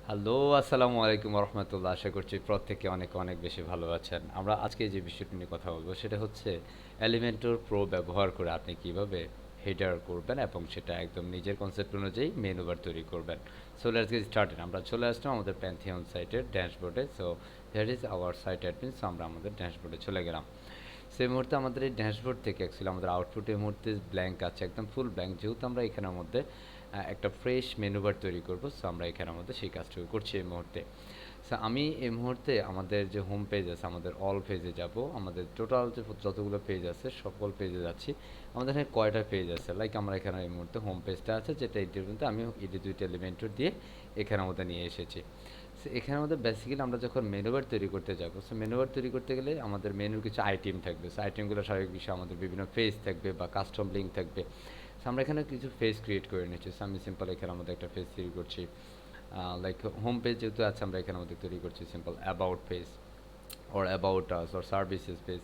Hello, আসসালামু আলাইকুম রহমতুল্লাহ। আশা করছি প্রত্যেকে অনেক অনেক বেশি ভালো আছেন। আমরা আজকে যে বিষয়টি নিয়ে কথা বলবো সেটা হচ্ছে এলিমেন্টর প্রো ব্যবহার করে আপনি কিভাবে হেডার করবেন এবং সেটা একদম নিজের কনসেপ্ট অনুযায়ী মেনু বার তৈরি করবেন। So let's get started. আমরা চলে আসলাম আমাদের প্যান্থিয়ন সাইটের ড্যাশবোর্ডে। So that is our site admin. So আমরা আমাদের ড্যাশবোর্ডে চলে গেলাম। সেই মুহূর্তে আমাদের এই ড্যাশবোর্ড থেকে অ্যাকচুয়ালি আমাদের আউটপুট এই মুহূর্তে ব্ল্যাঙ্ক আছে, একদম ফুল ব্ল্যাঙ্ক। যেহেতু আমরা এখানের মধ্যে একটা ফ্রেশ মেনু বার তৈরি করব, সো আমরা এখানের মধ্যে সেই কাজটুকু করছি এই মুহূর্তে। সো আমি এই মুহূর্তে আমাদের যে হোম পেজ আছে, আমাদের অল পেজে যাব। আমাদের টোটাল যে যতগুলো পেজ আছে সকল পেজে যাচ্ছি। আমাদের এখানে কয়টা পেজ আছে, লাইক আমরা এখানে এই মুহূর্তে হোম পেজটা আছে, যেটা এটির মধ্যে আমি এটি দুইটা এলিমেন্টর দিয়ে এখানের মধ্যে নিয়ে এসেছি। সো এখানের মধ্যে বেসিক্যালি আমরা যখন মেনু বার তৈরি করতে যাব, সো মেনু বার তৈরি করতে গেলে আমাদের মেনুর কিছু আইটেম থাকবে। সো আইটেমগুলো স্বাভাবিক বিষয় আমাদের বিভিন্ন পেজ থাকবে বা কাস্টম লিঙ্ক থাকবে। সো আমরা এখানে কিছু পেজ ক্রিয়েট করে নিচ্ছি। সো আমি সিম্পল এখানে আমাদের একটা পেজ তৈরি করছি, লাইক হোম পেজ যেহেতু আছে আমরা এখানে আমাদের তৈরি করছি simple about page or about us or services page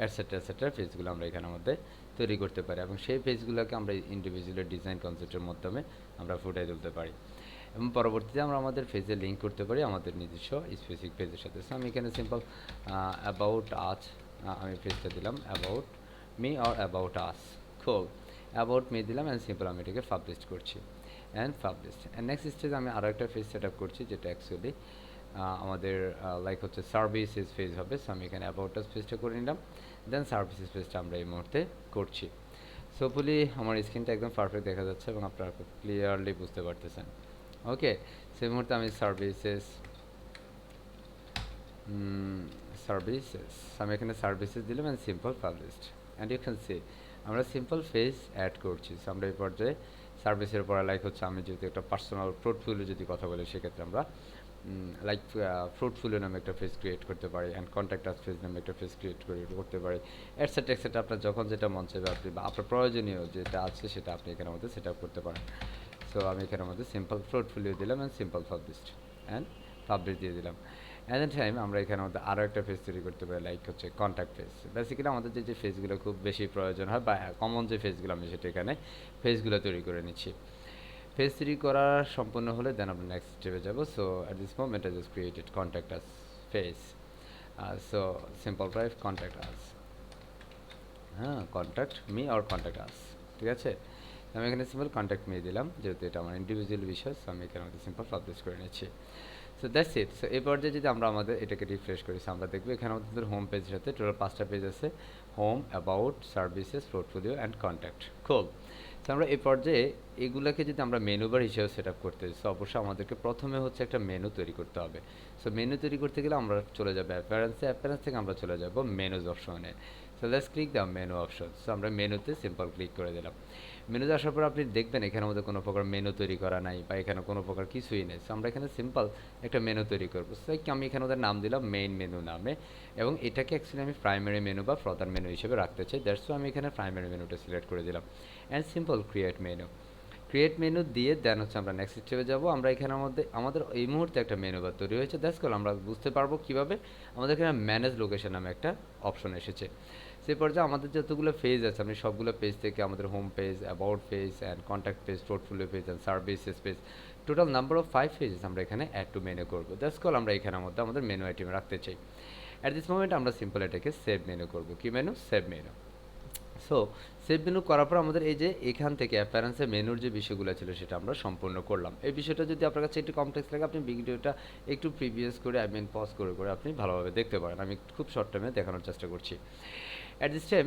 etcetera পেজগুলো আমরা এখানের মধ্যে তৈরি করতে পারি এবং সেই পেজগুলোকে আমরা ইন্ডিভিজুয়াল ডিজাইন কনসেপ্টের মাধ্যমে আমরা ফুটিয়ে তুলতে পারি এবং পরবর্তীতে আমরা আমাদের পেজে লিঙ্ক করতে পারি আমাদের নিজস্ব স্পেসিফিক পেজের সাথে। সো আমি এখানে সিম্পল অ্যাবাউট আস আমি পেজটা দিলাম about me or about us. খুব অ্যাবাউট মি দিলাম অ্যান্ড সিম্পল আমি এটাকে পাবলিশ করছি and publish. And next stage আমি আরও একটা পেজ সেট আপ করছি, যেটা অ্যাকচুয়ালি আমাদের লাইক হচ্ছে সার্ভিসেস পেজ হবে। সো আমি এখানে অ্যাবাউট আস পেজটা করে নিলাম, দেন সার্ভিসেস পেজটা আমরা এই মুহূর্তে করছি। সো হোপফুলি আমার স্ক্রিনটা একদম পারফেক্ট দেখা যাচ্ছে এবং আপনারা খুব ক্লিয়ারলি বুঝতে পারতেছেন। ওকে, সেই মুহূর্তে আমি সার্ভিসেস আমি এখানে সার্ভিসেস দিলাম and simple published. And you can see আমরা সিম্পল ফেজ অ্যাড করছি। সো আমরা এই পর্যায়ে সার্ভিসের পরে লাইক হচ্ছে আমি যদি একটা পার্সোনাল পোর্টফোলিও যদি কথা বলি, সেক্ষেত্রে আমরা লাইক পোর্টফোলিও নামে একটা পেজ ক্রিয়েট করতে পারি অ্যান্ড কন্ট্যাক্ট আস পেজ নামে একটা পেজ ক্রিয়েট করতে পারি এটসেট্রা। আপনার যখন যেটা মন চাইবে আপনি বা আপনার প্রয়োজনীয় যেটা আছে সেটা আপনি এখানের মধ্যে সেট আপ করতে পারেন। সো আমি এখানের মধ্যে সিম্পল পোর্টফোলিও দিলাম and simple published and publish দিয়ে দিলাম। অ্যাট দ্য টাইম আমরা এখানের মধ্যে আরও একটা পেজ তৈরি করতে পারি, লাইক হচ্ছে কন্ট্যাক্ট পেজ। বেসিক্যালি আমাদের যে পেজগুলো খুব বেশি প্রয়োজন হয় বা কমন যে পেজগুলো আমি সেটা এখানে পেজগুলো তৈরি করে নিচ্ছি। পেজ তৈরি করা সম্পূর্ণ হলে দেন আমরা নেক্সট স্টেপে যাব। So at this moment I just created contact us page. So simple drive contact us, হ্যাঁ contact me or contact us, ঠিক আছে। আমি এখানে সিম্পল কন্ট্যাক্ট মি দিলাম, যেহেতু এটা আমার ইন্ডিভিজুয়াল বিষয়। সো আমি এখানে মধ্যে সিম্পল পাবলিশ করে নিচ্ছি। So that's it. সো এই পর্যায়ে যদি আমরা আমাদের এটাকে রিফ্রেশ করি, আমরা দেখবো এখানে আমাদের হোম পেজের সাথে টোটাল 5টা পেজ আছে, home, about, services, portfolio and contact. খুব। তো আমরা এই পর্যায়ে এগুলোকে যদি আমরা মেনু বার হিসেবে সেট আপ করতে চাই, সো অবশ্যই আমাদেরকে প্রথমে হচ্ছে একটা মেনু তৈরি করতে হবে। সো মেনু তৈরি করতে গেলে আমরা চলে যাবো অ্যাপিয়ারেন্স থেকে আমরা চলে যাব মেনুজ অপশনে। So let's click the menu option. So আমরা মেনুতে সিম্পল ক্লিক করে দিলাম। মেনুতে আসার পর আপনি দেখবেন এখানের মধ্যে কোনো প্রকার মেনু তৈরি করা নাই বা এখানে কোনো প্রকার কিছুই নেই। সো আমরা এখানে সিম্পল একটা মেনু তৈরি করবো। সো আমি এখানে ওদের নাম দিলাম মেইন মেনু নামে এবং এটাকে অ্যাকচুয়ালি আমি প্রাইমারি মেনু বা প্রধান মেনু হিসেবে রাখতে চাই। দ্যাটস ওয়াই আমি এখানে প্রাইমারি মেনুটা সিলেক্ট করে দিলাম অ্যান্ড সিম্পল ক্রিয়েট মেনু দিয়ে দেন হচ্ছে আমরা নেক্সট স্টেপে যাব। আমরা এখানের মধ্যে আমাদের এই মুহূর্তে একটা মেনু বার তৈরি হয়েছে। দ্যাটস কল আমরা বুঝতে পারবো কীভাবে আমাদের এখানে ম্যানেজ লোকেশন নামে একটা অপশন এসেছে। সেই পর্যায়ে আমাদের যতগুলো পেজ আছে আমি সবগুলো পেজ থেকে আমাদের home page, about page and contact page, portfolio page and services page, total number of 5 pages আমরা এখানে অ্যাড টু মেনু করবো। দ্যাটস কল আমরা এখানের মধ্যে আমাদের মেনু আইটেম রাখতে চাই। অ্যাট দিস মোমেন্ট আমরা সিম্পল এটাকে সেভ মেনু করবো। কি menu? Save menu. So save menu করার পর আমাদের এই যে এখান থেকে অ্যাপিয়ারেন্সে মেনুর যে বিষয়গুলো ছিল সেটা আমরা সম্পূর্ণ করলাম। এই বিষয়টা যদি আপনার কাছে একটু কমপ্লেক্স লাগে, আপনি ভিডিওটা একটু প্রিভিয়াস করে পজ করে আপনি ভালোভাবে দেখতে পারেন। আমি খুব শর্ট টাইমে দেখানোর চেষ্টা করছি। অ্যাট দিস টাইম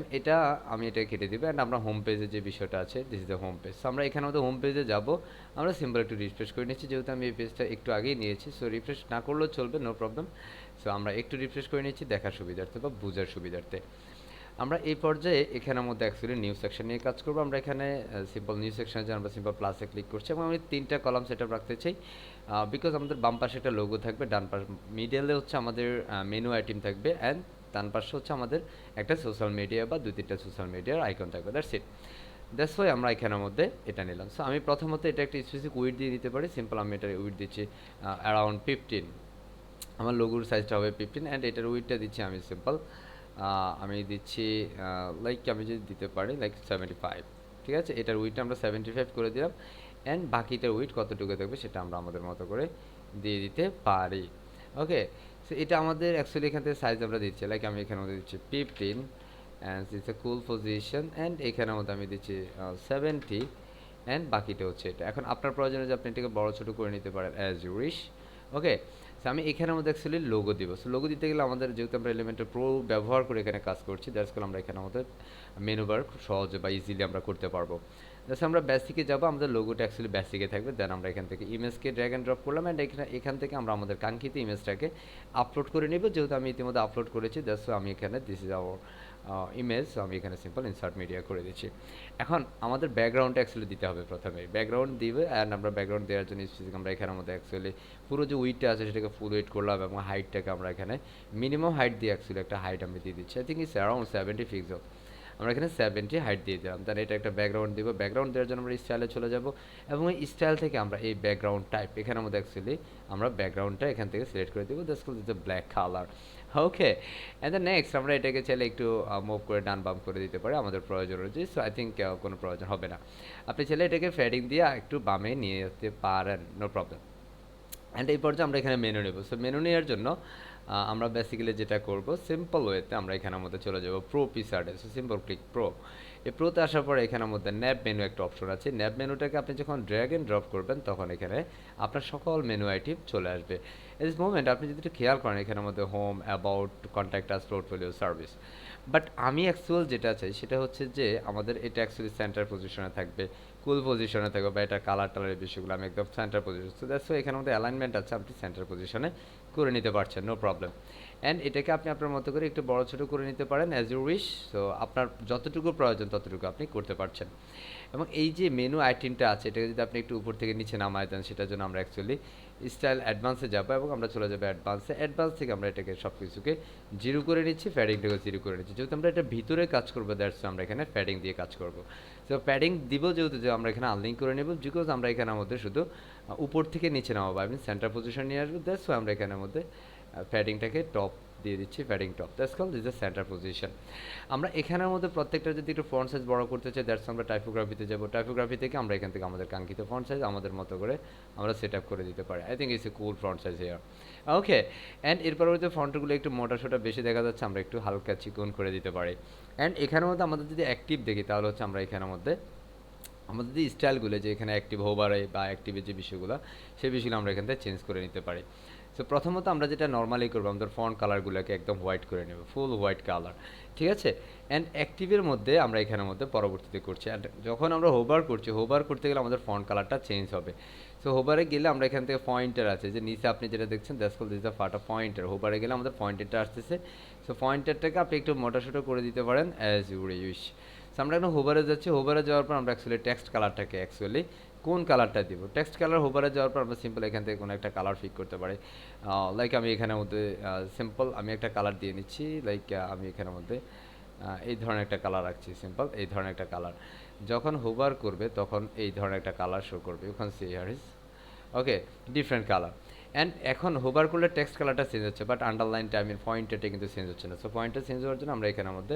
আমি এটা কেটে দেবো অ্যান্ড আমরা হোম পেজে যে বিষয়টা আছে, this is the home page. So আমরা এখানে আমাদের হোম পেজে যাব। আমরা সিম্পল একটু রিফ্রেশ করে নিচ্ছি, যেহেতু আমি এই পেজটা একটু আগেই নিয়েছি। সো রিফ্রেশ না করলেও চলবে, নো প্রবলেম। সো আমরা একটু রিফ্রেশ করে নিচ্ছি দেখার সুবিধার্থে বা বোঝার সুবিধার্থে। আমরা এই পর্যায়ে এখানের মধ্যে অ্যাকচুয়ালি নিউ সেকশন নিয়ে কাজ করবো। আমরা এখানে সিম্পল নিউ সেকশনে যে আমরা সিম্পল প্লাসে ক্লিক করছি এবং আমি 3টা কলাম সেট আপ রাখতে চাই, বিকজ আমাদের বাম পাশে একটা লোগো থাকবে, ডান পাশ মিডলে হচ্ছে আমাদের মেনু আইটেম থাকবে অ্যান্ড ডান পাশে হচ্ছে আমাদের একটা সোশ্যাল মিডিয়া বা 2-3টা সোশ্যাল মিডিয়ার আইকন থাকবে। দ্যাটস ওয়াই আমরা এখানের মধ্যে এটা নিলাম। সো আমি প্রথমত এটা একটা স্পেসিফিক উইড দিয়ে দিতে পারি। সিম্পল আমি এটা উইড দিচ্ছি অ্যারাউন্ড 15। আমার লোগোর সাইজটা হবে 15 অ্যান্ড এটার উইডটা দিচ্ছি আমি সিম্পল আমি দিচ্ছি লাইক আমি যদি দিতে পারি লাইক 75, ঠিক আছে। এটার উইডটা আমরা 75 করে দিলাম অ্যান্ড বাকিটার উইড কতটুকু থাকবে সেটা আমরা আমাদের মতো করে দিয়ে দিতে পারি। ওকে, সো এটা আমাদের অ্যাকচুয়ালি এখান থেকে সাইজ আমরা দিচ্ছি, লাইক আমি এখানে মধ্যে দিচ্ছি 15 and it's a cool position and এখানের মধ্যে আমি দিচ্ছি 70 অ্যান্ড বাকিটা হচ্ছে এটা। এখন আপনার প্রয়োজনে যে আপনি এটাকে বড় ছোটো করে নিতে পারেন as you wish. Okay, so আমি এখানের মধ্যে অ্যাকচুয়ালি লোগো দিব। সো লোগো দিতে গেলে আমাদের যেহেতু আমরা এলিমেন্টর প্রো ব্যবহার করে এখানে কাজ করছি, দ্যাটস কল আমরা এখানে আমাদের মেনু বার খুব সহজে বা ইজিলি আমরা করতে পারবো। জাস্ট আমরা বেসিকে যাবো, আমাদের লোগোটা অ্যাকচুয়ালি বেসিকে থাকবে, দেন আমরা এখান থেকে ইমেজকে ড্র্যাগ অ্যান্ড ড্রপ করলাম অ্যান্ড এখান থেকে আমরা আমাদের কাঙ্ক্ষিত ইমেজটাকে আপলোড করে নেব। যেহেতু আমি ইতিমধ্যে আপলোড করেছি, দ্যাটস আমি এখানে দিস ইজ আওয়ার ইমেজ, আমি এখানে সিম্পল ইনসার্ট মিডিয়া করে দিচ্ছি। এখন আমাদের ব্যাকগ্রাউন্ডটা অ্যাকচুয়ালি দিতে হবে প্রথমে, ব্যাকগ্রাউন্ড দিবে অ্যান্ড আমরা ব্যাকগ্রাউন্ড দেওয়ার জন্য স্পেসিফিক আমরা এখানের মধ্যে অ্যাকচুয়ালি পুরো যে উইডটা আছে সেটাকে ফুল উইড করলাম এবং হাইটটাকে আমরা এখানে মিনিমাম হাইট দিয়ে অ্যাকচুয়ালি একটা হাইট আমি দিয়ে দিচ্ছি, I think it's around 70 pixel. আমরা এখানে 70 হাইট দিয়ে দিলাম, তাহলে এটা একটা ব্যাকগ্রাউন্ড দিব। ব্যাকগ্রাউন্ড দেওয়ার জন্য আমরা স্টাইলে চলে যাব এবং এই স্টাইল থেকে আমরা এই ব্যাকগ্রাউন্ড টাইপ এখানের মধ্যে অ্যাকচুয়ালি আমরা ব্যাকগ্রাউন্ডটা এখান থেকে সিলেক্ট করে দেবো, that's called the black colour. Okay, and the next আমরা এটাকে চাইলে একটু মুভ করে ডান বাম করে দিতে পারি আমাদের প্রয়োজন অনুযায়ী। সো আই থিঙ্ক কোনো প্রয়োজন হবে না। আপনি চাইলে এটাকে ফেডিং দিয়ে একটু বামে নিয়ে যেতে পারেন, নো প্রবলেম। অ্যান্ড এই পর্যায়ে আমরা এখানে মেনু নেব। সো মেনু নেওয়ার জন্য আমরা বেসিক্যালি যেটা করব, সিম্পল ওয়েতে আমরা এখানের মধ্যে চলে যাব প্রো পিসার্ডে। So simple click pro. এই প্রোতে আসার পরে এখানের মধ্যে ন্যাব মেনু একটা অপশন আছে। ন্যাব মেনুটাকে আপনি যখন ড্র্যাগ অ্যান্ড ড্রপ করবেন তখন এখানে আপনার সকল মেনু আইটেম চলে আসবে। এট মোমেন্ট আপনি যদি একটু খেয়াল করেন এখানের মধ্যে home, about, contact us, portfolio, service. But আমি অ্যাকচুয়াল যেটা চাই সেটা হচ্ছে যে আমাদের এটা অ্যাকচুয়ালি সেন্টার পজিশনে থাকবে, কুল পজিশনে থাকবে, বা এটা কালার টালারের বিষয়গুলো আমি একদম সেন্টার পজিশন। সো দ্যাটস এখানে মধ্যে অ্যালাইনমেন্ট আছে, আপনি সেন্টার পজিশনে করে নিতে পারছেন, নো প্রবলেম। অ্যান্ড এটাকে আপনি আপনার মতো করে একটু বড় ছোটো করে নিতে পারেন অ্যাজ ইউ উইশ। সো আপনার যতটুকু প্রয়োজন ততটুকু আপনি করতে পারছেন। এবং এই যে মেনু আইটেমটা আছে এটাকে যদি আপনি একটু উপর থেকে নিচে নামায় দেন, সেটার জন্য আমরা অ্যাকচুয়ালি স্টাইল অ্যাডভান্সে যাবো এবং আমরা চলে যাবো অ্যাডভান্সে। অ্যাডভান্স থেকে আমরা এটাকে সব কিছুকে জিরো করে নিচ্ছি, ফ্যাডিংটাকে জিরো করে নিচ্ছি। যেহেতু আমরা এটা ভিতরে কাজ করবো, দ্যাটস আমরা এখানে ফ্যাডিং দিয়ে কাজ করবো। তো প্যাডিং দিব যেহেতু, যে আমরা এখানে আনলিঙ্ক করে নেব, বিকজ আমরা এখানের মধ্যে শুধু উপর থেকে নিচে নামাবো, আমি সেন্টার পজিশন নিয়ে আসবো, দ্যাটস আমরা এখানের মধ্যে প্যাডিংটাকে টপ দিয়ে দিচ্ছি, padding top, that's call this the centre position. আমরা এখানের মধ্যে প্রত্যেকটা যদি একটু ফন্ট সাইজ বড় করতে চাই, দ্যাটস আমরা টাইপোগ্রাফিতে যাবো। টাইপোগ্রাফি থেকে আমরা এখান থেকে আমাদের কাঙ্ক্ষিত ফন্ট সাইজ আমাদের মতো করে আমরা সেট আপ করে দিতে পারি। I think it's a cool font size here. Okay, and এর পরবর্তীতে ফন্টগুলো একটু মোটা সোটা বেশি দেখা যাচ্ছে, আমরা একটু হালকা চিকন করে দিতে পারি। অ্যান্ড এখানের মধ্যে আমাদের যদি অ্যাক্টিভ দেখি তাহলে হচ্ছে আমরা এখানের মধ্যে আমাদের যে স্টাইলগুলো, যে এখানে অ্যাক্টিভ হোভারে বা অ্যাক্টিভের যে বিষয়গুলো, সেই বিষয়গুলো আমরা এখান থেকে চেঞ্জ করে নিতে পারি। সো প্রথমত আমরা যেটা নর্মালি করবো, আমাদের ফন্ট কালারগুলোকে একদম হোয়াইট করে নেব, ফুল হোয়াইট কালার, ঠিক আছে। অ্যান্ড অ্যাক্টিভের মধ্যে আমরা এখানের মধ্যে পরবর্তীতে করছি, অ্যান্ড যখন আমরা হোভার করছি, হোভার করতে গেলে আমাদের ফন্ট কালারটা চেঞ্জ হবে। সো হোভারে গেলে আমরা এখান থেকে পয়েন্টার আছে, যে নিচে আপনি যেটা দেখছেন দ্যাটস কল্ড দিস দ্য ফাটা পয়েন্টার। হোভারে গেলে আমাদের পয়েন্টারটা আসতেছে। সো পয়েন্টারটাকে আপনি একটু মোটাসোটো করে দিতে পারেন অ্যাজ ইউ উইশ। সো আমরা এখন হোভারে যাচ্ছি, হোভারে যাওয়ার পর আমরা অ্যাকচুয়ালি টেক্সট কালারটাকে অ্যাকচুয়ালি কোন কালারটা দিব, টেক্সট কালার হোভারে যাওয়ার পর আমরা সিম্পল এখান থেকে কোনো একটা কালার পিক করতে পারি। লাইক আমি এখানের মধ্যে সিম্পল আমি একটা কালার দিয়ে নিচ্ছি, লাইক আমি এখানের মধ্যে এই ধরনের একটা কালার রাখছি, সিম্পল এই ধরনের একটা কালার। যখন হোভার করবে তখন এই ধরনের একটা কালার শো করবে, ওখানে C here is okay different colour. And এখন হোভার করলে টেক্সট কালারটা চেঞ্জ হচ্ছে, বাট আন্ডারলাইনটা পয়েন্টারটা কিন্তু চেঞ্জ হচ্ছে না। সো পয়েন্টার চেঞ্জ হওয়ার জন্য আমরা এখানের মধ্যে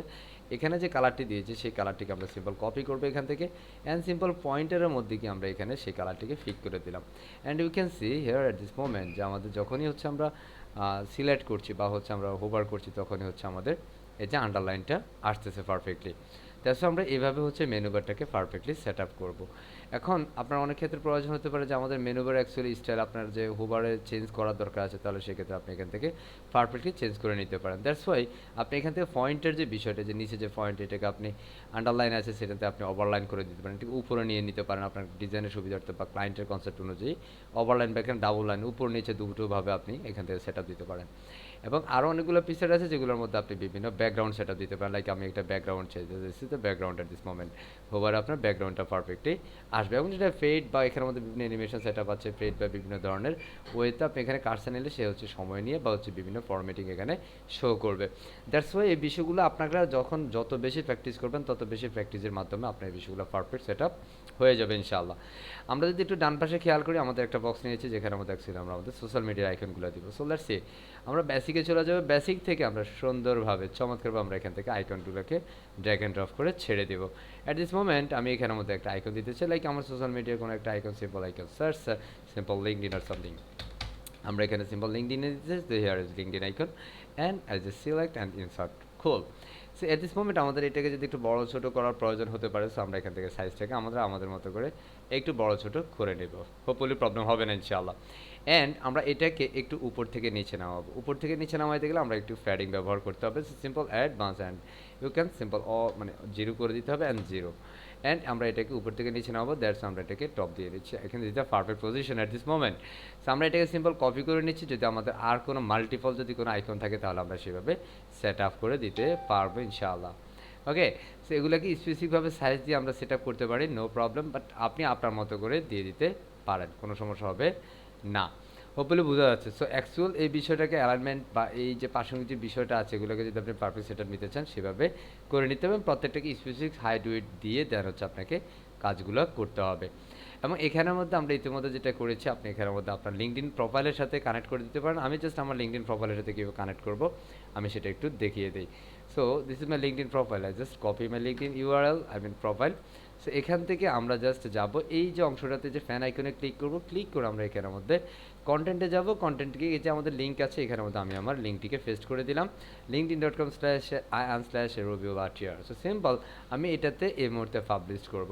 এখানে যে কালারটি দিয়েছি সেই কালারটিকে আমরা সিম্পল কপি করবো এখান থেকে, অ্যান্ড সিম্পল পয়েন্টারের মধ্যে কি আমরা এখানে সেই কালারটিকে ফিক করে দিলাম। And you can see here at this moment যে আমাদের যখনই হচ্ছে আমরা সিলেক্ট করছি বা হচ্ছে আমরা হোভার করছি, তখনই হচ্ছে আমাদের এই যে আন্ডারলাইনটা আসতেছে পারফেক্টলি। তাছাড়া আমরা এভাবে হচ্ছে মেনু বারটাকে পারফেক্টলি সেট আপ করবো। এখন আপনার অনেক ক্ষেত্রে প্রয়োজন হতে পারে যে আমাদের মেনু বার অ্যাকচুয়ালি স্টাইল আপনার যে হোভারে চেঞ্জ করার দরকার আছে, তাহলে সেক্ষেত্রে আপনি এখান থেকে পারফেক্টলি চেঞ্জ করে নিতে পারেন। দ্যাটস ওয়াই আপনি এখান থেকে পয়েন্টের যে বিষয়টা, যে নিচে যে পয়েন্ট এটাকে আপনি আন্ডারলাইন আছে সেটাতে আপনি ওভারলাইন করে দিতে পারেন, ঠিক উপরে নিয়ে নিতে পারেন আপনার ডিজাইনের সুবিধার্থে বা ক্লায়েন্টের কনসেপ্ট অনুযায়ী। ওভারলাইন বা এখানে ডাবল লাইন উপর নিচে দুটোভাবে আপনি এখান থেকে সেট আপ দিতে পারেন। এবং আরও অনেকগুলো পিকচার আছে যেগুলোর মধ্যে আপনি বিভিন্ন ব্যাকগ্রাউন্ড সেট আপ দিতে পারেন, লাইক আমি একটা ব্যাকগ্রাউন্ড চেঞ্জ দিচ্ছি, তো background at this moment hover আপনার ব্যাকগ্রাউন্ডটা পারফেক্টলি আসবে। এবং যেটা ফেড বা এখানের মধ্যে বিভিন্ন অ্যানিমেশন সেট আপ আছে, ফেড বা বিভিন্ন ধরনের ওয়েতে আপনি এখানে কার্সর নিলে সে হচ্ছে সময় নিয়ে বা হচ্ছে বিভিন্ন ফরম্যাটিং এখানে শো করবে। দ্যাটস ওয়াই এই বিষয়গুলো আপনারা যখন যত বেশি প্র্যাকটিস করবেন তত বেশি প্র্যাকটিসের মাধ্যমে আপনার এই বিষয়গুলো পারফেক্ট সেট আপ হয়ে যাবে ইনশাআল্লাহ। আমরা যদি একটু ডান পাশে খেয়াল করি, আমাদের একটা বক্স নিয়েছি যেখানে আমাদের অ্যাকচুয়ালি আমরা আমাদের সোশ্যাল মিডিয়ার আইকনগুলো দিব। সো লেটস সি, আমরা বেসিকে চলে যাবো, বেসিক থেকে আমরা সুন্দরভাবে চমৎকারভাবে আমরা এখান থেকে আইকনগুলোকে ড্র্যাগ অ্যান্ড ড্রপ করে ছেড়ে দেবো। অ্যাট দিস মোমেন্ট আমি এখানের মধ্যে একটা আইকন দিতে চাই, লাইক আমার সোশ্যাল মিডিয়ার কোনো একটা icon, simple icon search, simple LinkedIn আর সামথিং। আমরা এখানে সিম্পল লিঙ্কডিনে দিতে তো here is LinkedIn icon and as a select and insert খুল। সো এট দিস মোমেন্ট আমাদের এটাকে যদি একটু বড় ছোটো করার প্রয়োজন হতে পারে, সো আমরা এখান থেকে সাইজটাকে আমাদের মতো করে একটু বড় ছোটো করে নেব, হোপফুলি প্রবলেম হবে না ইনশাআল্লাহ। অ্যান্ড আমরা এটাকে একটু উপর থেকে নিচে নামাবো, উপর থেকে নিচে নামাইতে গেলে আমরা একটু ফ্যাডিং ব্যবহার করতে হবে। Simple advance and you can simple মানে 0 করে দিতে হবে অ্যান্ড 0 অ্যান্ড আমরা এটাকে উপর থেকে নিচে নামাবো, দ্যাটস আমরা এটাকে টপ দিয়ে দিচ্ছি। এখানে দিতে perfect position at this moment. So আমরা এটাকে সিম্পল কপি করে নিচ্ছি, যদি আমাদের আর কোনো মাল্টিপল যদি কোনো আইকন থাকে তাহলে আমরা সেভাবে সেট আপ করে দিতে পারবো ইনশাআল্লাহ। ওকে, সো এগুলোকে স্পেসিফিকভাবে সাইজ দিয়ে আমরা সেট আপ করতে পারি, নো প্রবলেম, বাট আপনি আপনার মতো করে দিয়ে দিতে পারেন, কোনো সমস্যা হবে না। হোপফুলি বোঝা যাচ্ছে। সো অ্যাকচুয়াল এই বিষয়টাকে অ্যালাইনমেন্ট বা এই যে প্রাসঙ্গিক যে বিষয়টা আছে এগুলোকে যদি আপনি পারফেক্ট সেট আপ নিতে চান সেভাবে করে নিতে হবে, প্রত্যেকটাকে স্পেসিফিক হাইট উইডথ দিয়ে দেন হচ্ছে আপনাকে কাজগুলো করতে হবে। এবং এখানের মধ্যে আমরা ইতিমধ্যে যেটা করেছি, আপনি এখানের মধ্যে আপনার লিঙ্কডইন প্রোফাইলের সাথে কানেক্ট করে দিতে পারেন। আমি জাস্ট আমার লিঙ্কডইন প্রোফাইলের সাথে কীভাবে কানেক্ট করব আমি সেটা একটু দেখিয়ে দিই। So this is my LinkedIn profile, I just copy my LinkedIn URL, I mean profile. So এখান থেকে আমরা জাস্ট যাব এই যে অংশটাতে যে ফ্যান আইকনে ক্লিক করব, ক্লিক করে আমরা এখানের মধ্যে কন্টেন্টে যাব, কন্টেন্টকে এই যে আমাদের লিঙ্ক আছে এখানের মধ্যে আমি আমার লিঙ্কটিকে পেস্ট করে দিলাম, linkedin.com/ian/robiolatier। সো সিম্পল আমি এটাতে এই মুহূর্তে পাবলিশ করব।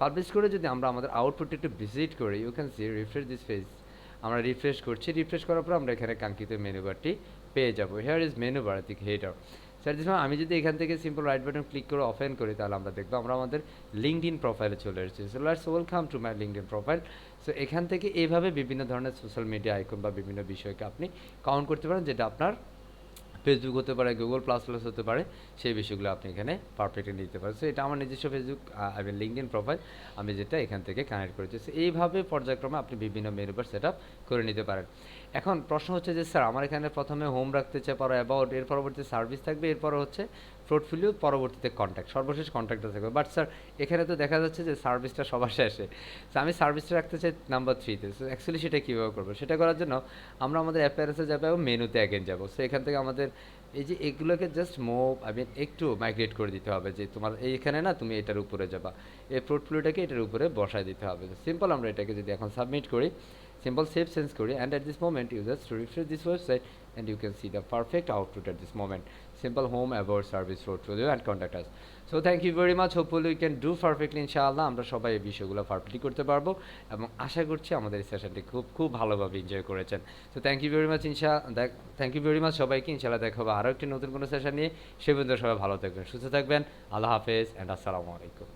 পাবলিশ করে যদি আমরা আমাদের আউটপুটে একটু ভিজিট করি, you can see refresh this page. আমরা রিফ্রেশ করছি, রিফ্রেশ করার পর আমরা এখানে কাঙ্ক্ষিত মেনু বারটি পেয়ে যাবো। হিয়ার ইজ মেনু বার দিক হেডার। স্যার দিস আমি যদি এখান থেকে সিম্পল রাইট বাটন ক্লিক করে ওপেন করি তাহলে আমরা দেখবো আমরা আমাদের লিঙ্কডইন প্রোফাইলে চলে এসেছি। So let's welcome to my LinkedIn profile. So এখান থেকে এইভাবে বিভিন্ন ধরনের সোশ্যাল মিডিয়া আইকন বা বিভিন্ন বিষয়কে আপনি কাউন্ট করতে পারেন, যেটা আপনার ফেসবুক হতে পারে, গুগল প্লাস প্লাস হতে পারে, সেই বিষয়গুলো আপনি এখানে পারফেক্টলি নিতে পারেন। সো এটা আমার নিজস্ব Facebook I mean LinkedIn profile, আমি যেটা এখান থেকে কানেক্ট করেছি। সো এইভাবে পর্যায়ক্রমে আপনি বিভিন্ন মেনু বার সেট আপ করে নিতে পারেন। এখন প্রশ্ন হচ্ছে যে স্যার আমার এখানে প্রথমে হোম রাখতে চাই, পরে অ্যাবাউট, এর পরবর্তী সার্ভিস থাকবে, এরপর হচ্ছে পোর্টফোলিও, পরবর্তীতে কন্ট্যাক্ট, সর্বশেষ কন্ট্যাক্টটা থাকবে। বাট স্যার এখানে তো দেখা যাচ্ছে যে সার্ভিসটা সবার শেষে, সো আমি সার্ভিসটা রাখতে চাই নাম্বার 3-তে। সো অ্যাকচুয়ালি সেটা কীভাবে করবো, সেটা করার জন্য আমরা আমাদের অ্যাপিয়ারেন্সে যাবো এবং মেনুতে অ্যাগেন যাবো। সো এখান থেকে আমাদের এই যে এগুলোকে জাস্ট মুভ আই মিন একটু মাইগ্রেট করে দিতে হবে, যে তোমার এইখানে না তুমি এটার উপরে যাবা, এই পোর্টফোলিওটাকে এটার উপরে বসায় দিতে হবে। সিম্পল আমরা এটাকে যদি এখন সাবমিট করি, সিম্পল সেভ চেঞ্জ করি, and at this moment you just refresh this website and you can see the perfect output at this moment. Simple home, about, service, portfolio and contact us. So thank you very much, hopefully we can do perfectly ইনশাআল্লাহ। আমরা সবাই এই বিষয়গুলো perfectly করতে পারবো এবং আশা করছি আমাদের এই সেশনটি খুব ভালোভাবে এনজয় করেছেন। So thank you very much thank you very much সবাইকে। ইনশাআল্লাহ দেখা হবে আরও একটি নতুন কোনো সেশন নিয়ে। সে পর্যন্ত সবাই ভালো থাকবেন, সুস্থ থাকবেন। আল্লাহ হাফেজ অ্যান্ড আসসালামু আলাইকুম।